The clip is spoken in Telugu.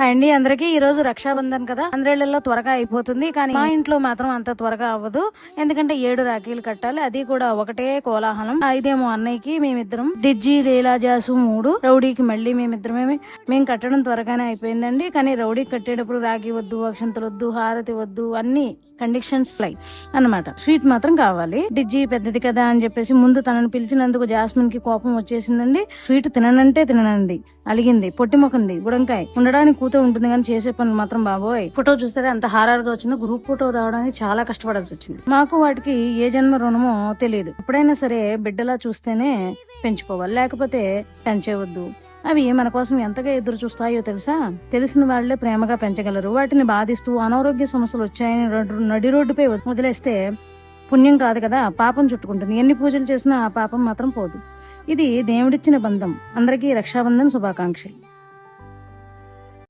హాయ్ అండి అందరికీ. ఈ రోజు రక్షాబంధన్ కదా, అందరిళ్లలో త్వరగా అయిపోతుంది. కానీ మా ఇంట్లో మాత్రం అంత త్వరగా అవ్వదు. ఎందుకంటే 7 రాఖీలు కట్టాలి, అది కూడా ఒకటే కోలాహలం. ఇదేమో అన్నయ్యకి, మేమిద్దరం డిజ్జి లీలా జాసు 3, రౌడీకి మళ్ళీ మేము కట్టడం త్వరగానే అయిపోయిందండి. కానీ రౌడీకి కట్టేటప్పుడు రాఖీ వద్దు, అక్షంతలు వద్దు, హారతి వద్దు, అన్ని కండిషన్స్ ఫ్లై అన్నమాట. స్వీట్ మాత్రం కావాలి. డిజ్జి పెద్దది కదా అని చెప్పేసి ముందు తనని పిలిచినందుకు జాస్మిన్ కి కోపం వచ్చేసిందండి. స్వీట్ తిననంటే తిననంది, అలిగింది, పొట్టి ముఖంది, బుడంకాయ. ఉండడానికి కూతురు ఉంటుంది కానీ చేసే పనులు మాత్రం బాబోయ్. ఫోటో చూస్తే అంత హారారుగా వచ్చిందో. గ్రూప్ ఫోటో రావడానికి చాలా కష్టపడాల్సి వచ్చింది. మాకు వాటికి ఏ జన్మ రుణమో తెలియదు. ఎప్పుడైనా సరే బిడ్డలా చూస్తేనే పెంచుకోవాలి, లేకపోతే పెంచేవద్దు. అవి మన కోసం ఎంతగా ఎదురు చూస్తాయో తెలుసా? తెలిసిన వాళ్లే ప్రేమగా పెంచగలరు. వాటిని బాధిస్తూ అనారోగ్య సమస్యలు వచ్చాయని నడి రోడ్డుపై వదిలేస్తే పుణ్యం కాదు కదా, పాపం చుట్టుకుంటుంది. ఎన్ని పూజలు చేసినా ఆ పాపం మాత్రం పోదు. ఇది దేవుడిచ్చిన బంధం. అందరికీ రక్షాబంధన్ శుభాకాంక్షలు.